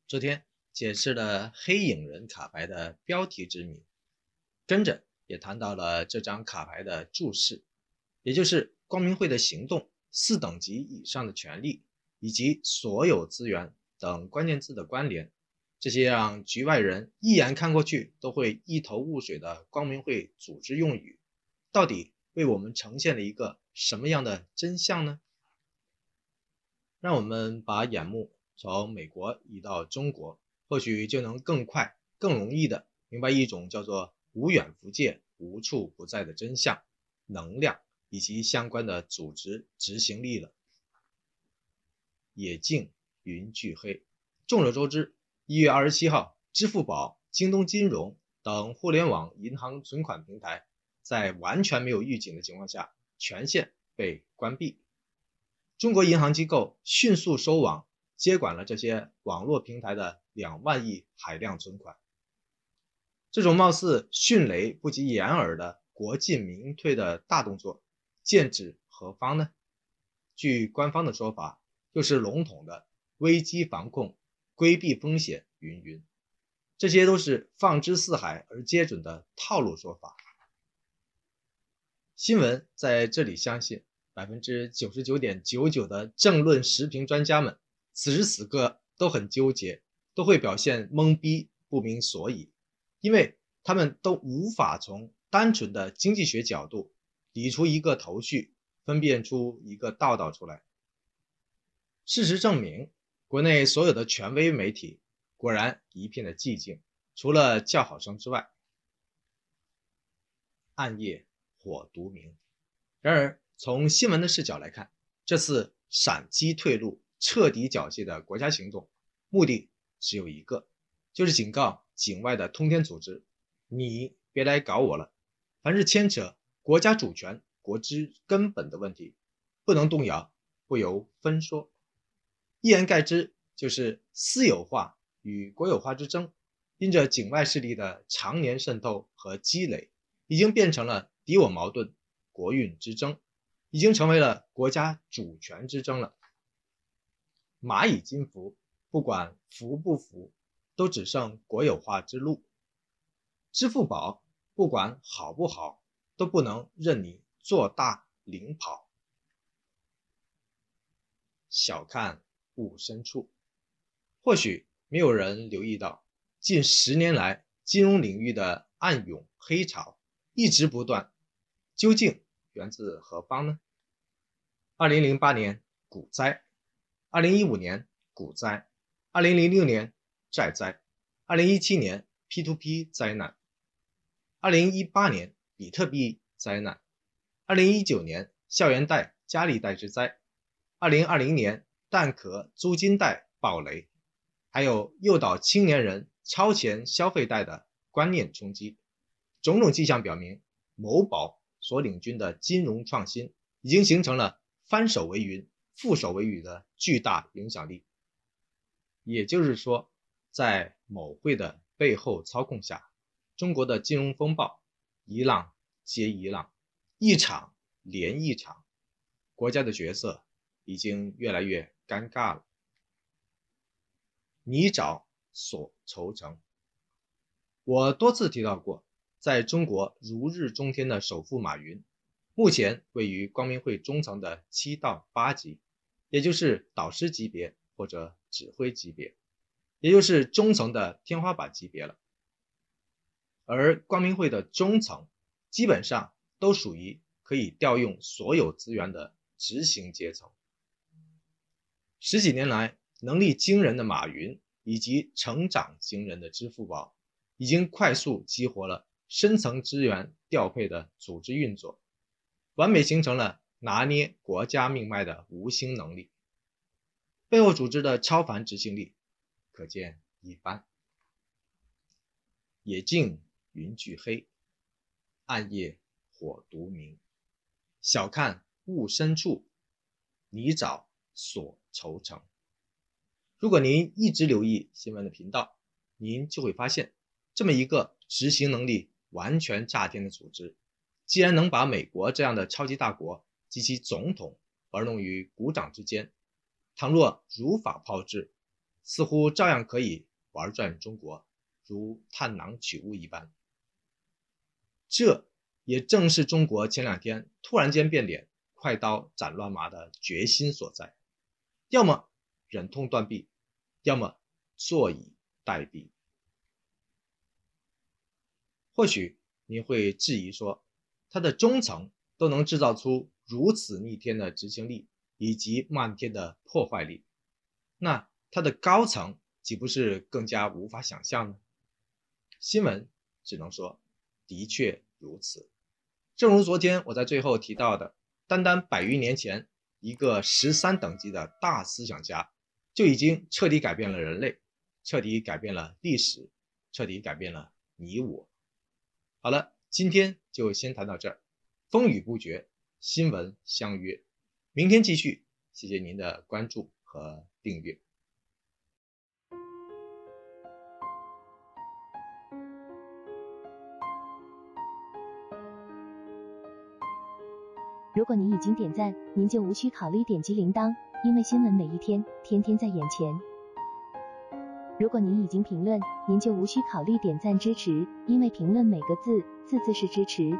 昨天解释了黑影人卡牌的标题之谜，跟着也谈到了这张卡牌的注释，也就是光明会的行动、4等级以上的权利以及所有资源等关键字的关联。这些让局外人一眼看过去都会一头雾水的光明会组织用语，到底为我们呈现了一个什么样的真相呢？让我们把眼目从美国移到中国，或许就能更快、更容易的明白一种叫做无远弗届、无处不在的真相、能量以及相关的组织执行力了。野径云俱黑。众所周知，1月27号，支付宝、京东金融等互联网银行存款平台在完全没有预警的情况下全线被关闭。中国银行机构迅速收网，接管了这些网络平台的2万亿海量存款。这种貌似迅雷不及掩耳的国进民退的大动作，剑指何方呢？据官方的说法，就是笼统的危机防控、规避风险云云，这些都是放之四海而皆准的套路说法。新闻在这里相信99.99%的政论时评专家们此时此刻都很纠结，都会表现懵逼不明所以，因为他们都无法从单纯的经济学角度理出一个头绪，分辨出一个道道出来。事实证明，国内所有的权威媒体果然一片的寂静，除了叫好声之外。暗夜火独明。然而从新闻的视角来看，这次闪击退路、彻底缴械的国家行动目的只有一个，就是警告境外的通天组织，你别来搞我了。凡是牵扯国家主权、国之根本的问题，不能动摇，不由分说。一言概之，就是私有化与国有化之争，因着境外势力的常年渗透和积累，已经变成了敌我矛盾、国运之争，已经成为了国家主权之争了。蚂蚁金服，不管服不服，都只剩国有化之路。支付宝，不管好不好，都不能任你做大领跑。小看误深处。或许没有人留意到，近10年来金融领域的暗涌黑潮一直不断，究竟源自何方呢？2008年股灾，2015年股灾，2006年债灾，2017年 P2P 灾难，2018年比特币灾难，2019年校园贷、家里贷之灾，2020年蛋壳租金贷暴雷，还有诱导青年人超前消费贷的观念冲击。种种迹象表明，某宝所领军的金融创新已经形成了翻手为云、覆手为雨的巨大影响力。也就是说，在某会的背后操控下，中国的金融风暴一浪接一浪，一场连一场，国家的角色已经越来越尴尬了。你找所愁成。我多次提到过，在中国如日中天的首富马云，目前位于光明会中层的7到8级，也就是导师级别或者指挥级别，也就是中层的天花板级别了。而光明会的中层基本上都属于可以调用所有资源的执行阶层。10几年来，能力惊人的马云以及成长惊人的支付宝，已经快速激活了深层资源调配的组织运作，完美形成了拿捏国家命脉的无形能力。背后组织的超凡执行力可见一斑。野径云俱黑，暗夜火独明。小看误深处，你找所愁成。如果您一直留意新闻的频道，您就会发现，这么一个执行能力完全炸天的组织，既然能把美国这样的超级大国及其总统玩弄于股掌之间，倘若如法炮制，似乎照样可以玩转中国，如探囊取物一般。这也正是中国前2天突然间变脸、快刀斩乱麻的决心所在，要么忍痛断臂，要么坐以待毙。或许你会质疑说，他的中层都能制造出如此逆天的执行力以及漫天的破坏力，那他的高层岂不是更加无法想象呢？新闻只能说，的确如此。正如昨天我在最后提到的，单单100余年前，一个13等级的大思想家就已经彻底改变了人类，彻底改变了历史，彻底改变了你我。好了，今天就先谈到这儿，风雨不绝，新闻相约，明天继续。谢谢您的关注和订阅。如果您已经点赞，您就无需考虑点击铃铛，因为新闻每一天，天天在眼前。如果您已经评论，您就无需考虑点赞支持，因为评论每个字，字字是支持。